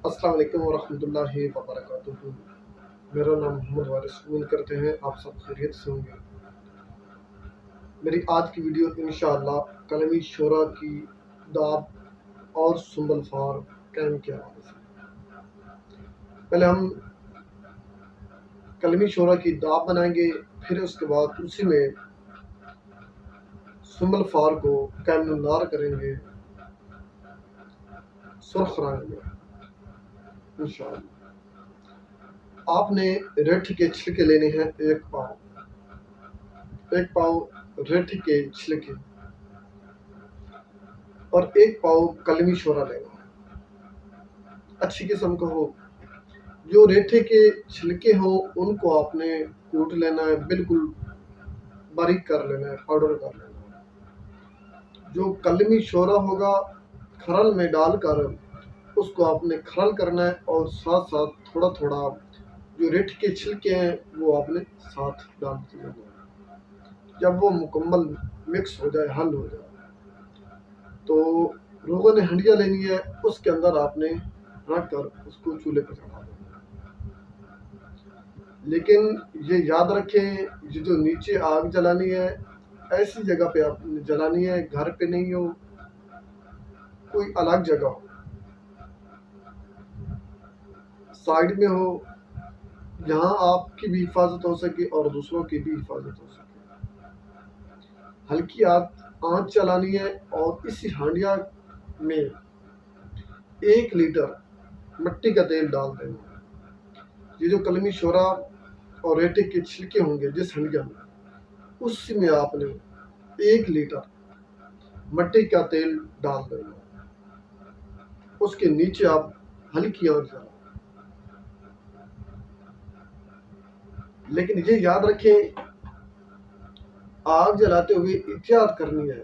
السلام علیکم ورحمۃ اللہ وبرکاتہ۔ میرا نام محمد وارث، امید کرتے ہیں آپ سب خیریت سے ہوں گے۔ میری آج کی ویڈیو انشاءاللہ کلمی شورا کی داب اور سنبل فار قائم کے حوالے سے۔ پہلے ہم کلمی شورا کی داب بنائیں گے، پھر اس کے بعد اسی میں سنبل فار کو قائم النار کریں گے سرخ رنگ میں انشاءاللہ۔ آپ نے ریٹھی کے چھلکے لینے ہیں ایک پاؤ ریٹھی کے چھلکے اور ایک پاؤ کلمی شورا لینا ہے، اچھی قسم کا ہو۔ جو ریٹھے کے چھلکے ہوں ان کو آپ نے کوٹ لینا ہے، بالکل باریک کر لینا ہے، پاؤڈر کر لینا ہے۔ جو کلمی شورا ہوگا کھرل میں ڈال کر اس کو آپ نے کھرل کرنا ہے، اور ساتھ ساتھ تھوڑا تھوڑا جو ریٹھ کے چھلکے ہیں وہ آپ نے ساتھ ڈالتے جانا ہے۔ جب وہ مکمل مکس ہو جائے، حل ہو جائے، تو روغن ہنڈیا لینی ہے، اس کے اندر آپ نے رکھ کر اس کو چولہے پر چڑھا دینا ہے۔ لیکن یہ یاد رکھیں، یہ جو نیچے آگ جلانی ہے ایسی جگہ پہ آپ نے جلانی ہے، گھر پہ نہیں ہو، کوئی الگ جگہ ہو، سائڈ میں ہو، جہاں آپ کی بھی حفاظت ہو سکے اور دوسروں کی بھی حفاظت ہو سکے۔ ہلکی آنچ چلانی ہے، اور اسی ہانڈیا میں 1 لیٹر مٹی کا تیل ڈال دینا ہے۔ یہ جو کلمی شورا اور ریٹے کے چھلکے ہوں گے جس ہانڈیا میں، اس میں آپ نے 1 لیٹر مٹی کا تیل ڈال دینا ہے۔ اس کے نیچے آپ ہلکی آنچ چلائیں، لیکن یہ یاد رکھیں آگ جلاتے ہوئے احتیاط کرنی ہے،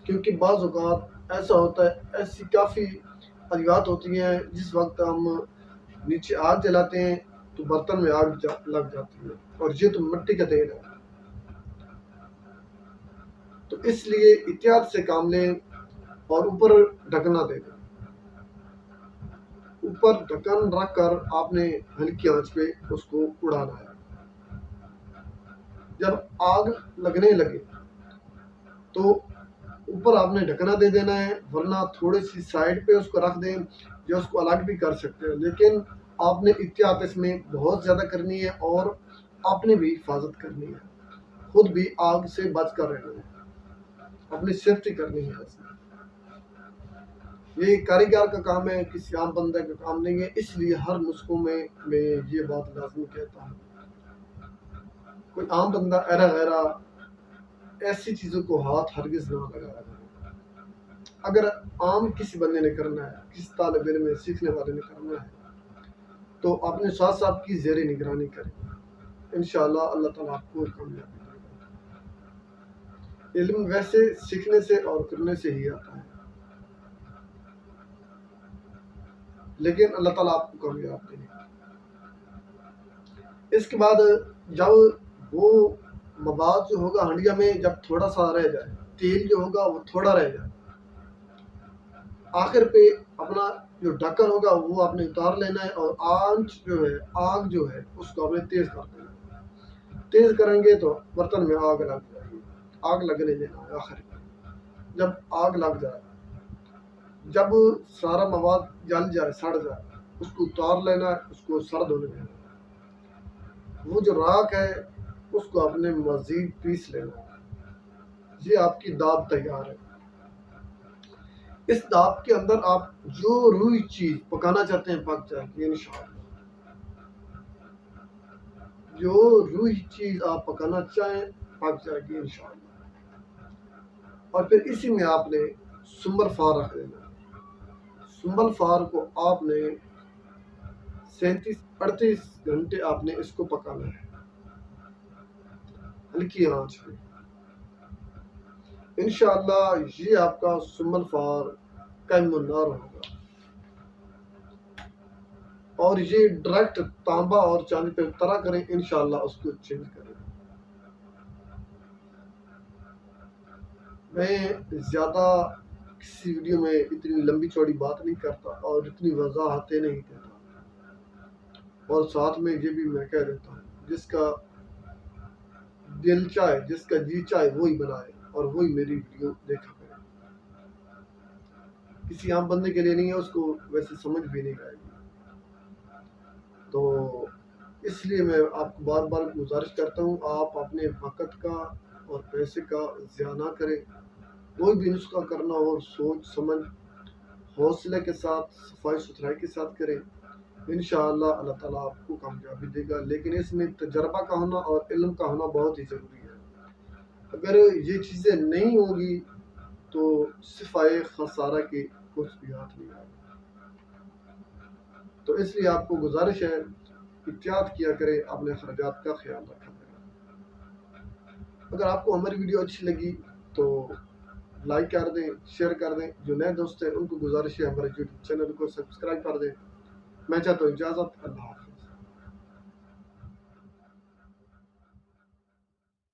کیونکہ بعض اوقات ایسا ہوتا ہے، ایسی کافی ادویات ہوتی ہیں جس وقت ہم نیچے آگ جلاتے ہیں تو برتن میں آگ لگ جاتی ہے، اور یہ تو مٹی کا تیل ہے، تو اس لیے احتیاط سے کام لیں اور اوپر ڈھکنا دے دیں۔ اوپر ڈھکن رکھ کر آپ نے ہلکی آنچ پہ اس کو اڑانا ہے۔ جب آگ لگنے لگے تو اوپر آپ نے ڈھکنا دے دینا ہے، ورنہ تھوڑی سی سائڈ پہ اس کو رکھ دیں، یا اس کو الگ بھی کر سکتے ہیں، لیکن آپ نے احتیاط اس میں بہت زیادہ کرنی ہے، اور آپ نے بھی حفاظت کرنی ہے، خود بھی آگ سے بچ کر رہنا ہے، اپنی سیفٹی کرنی ہے۔ اس میں یہ کاریگر کا کام ہے، کسی عام بندے کا کام نہیں ہے، اس لیے ہر نسخوں میں یہ بات لازمی کہتا ہوں۔ کوئی عام بندہ ایرا غیرہ ایسی چیزوں کو ہاتھ ہرگز نہ لگایا جائے۔ اگر عام کسی بندے نے کرنا ہے، کسی طالب علم میں سیکھنے والے نے کرنا ہے، تو اپنے ساتھ ساتھ کی زیر نگرانی کریں، انشاءاللہ اللہ تعالیٰ آپ کو کامیابی دے گا۔ علم ویسے سیکھنے سے اور کرنے سے ہی آتا ہے، لیکن اللہ تعالیٰ آپ کو کامیاب دے گا۔ اس کے بعد جب وہ مواد جو ہوگا ہنڈیا میں جب تھوڑا سا رہ جائے، تیل جو ہوگا وہ تھوڑا رہ جائے، آخر پہ اپنا جو ڈھکن ہوگا وہ آپ نے اتار لینا ہے، اور آنچ جو ہے، آگ جو ہے، اس کو آپ نے تیز کر دینا ہے۔ تیز کریں گے تو برتن میں آگ لگ جائے گی، آگ لگنے دینا ہے آخر پہ۔ جب آگ لگ جائے، جب سارا مواد جل جائے، سڑ جائے، اس کو اتار لینا ہے، اس کو سرد ہونے دینا ہے۔ وہ جو راکھ ہے اس کو آپ نے مزید پیس لینا ہے۔ یہ آپ کی داب تیار ہے۔ اس داب کے اندر آپ جو روئی چیز پکانا چاہتے ہیں پک جائے گی انشاءاللہ۔ جو روئی چیز آپ پکانا چاہیں پک جائے گی انشاءاللہ۔ اور پھر اسی میں آپ نے سنبل فار رکھ دینا ہے۔ سنبل فار کو آپ نے 37-38 گھنٹے آپ نے اس کو پکانا ہے، ہلکی آنچ پہ۔ انشاءاللہ یہ آپ کا سنبل فار قائم النار ہوگا، اور یہ ڈائریکٹ تانبا اور چاندی پہ طرح کریں، انشاءاللہ اس کو چینج کریں۔ میں زیادہ کسی ویڈیو میں اتنی لمبی چوڑی بات نہیں کرتا اور اتنی وضاحتیں نہیں دیتا، اور ساتھ میں یہ بھی میں کہہ دیتا ہوں جس کا دل چاہے، جس کا جی چاہے وہی بنائے اور وہی میری ویڈیو دیکھا کرے، کسی عام بندے کے لیے نہیں ہے، اس کو ویسے سمجھ بھی نہیں آئے گی۔ تو اس لیے میں آپ کو بار بار گزارش کرتا ہوں، آپ اپنے وقت کا اور پیسے کا ضیاع نہ کریں، کوئی بھی نسخہ کرنا ہو سوچ سمجھ حوصلے کے ساتھ صفائی ستھرائی کے ساتھ کریں، انشاءاللہ اللہ تعالیٰ آپ کو کامیابی دے گا، لیکن اس میں تجربہ کا ہونا اور علم کا ہونا بہت ہی ضروری ہے۔ اگر یہ چیزیں نہیں ہوگی تو صفائے خسارہ کے کچھ بھی ہاتھ نہیں آئے گا۔ تو اس لیے آپ کو گزارش ہے، احتیاط کیا کرے، اپنے اخراجات کا خیال رکھا کرے۔ اگر آپ کو ہماری ویڈیو اچھی لگی تو لائک کر دیں، شیئر کر دیں، جو نئے دوست ہیں ان کو گزارش ہے ہمارے یوٹیوب چینل کو سبسکرائب کر دیں۔ میں چاہتا ہوں اجازت، اللہ حافظ۔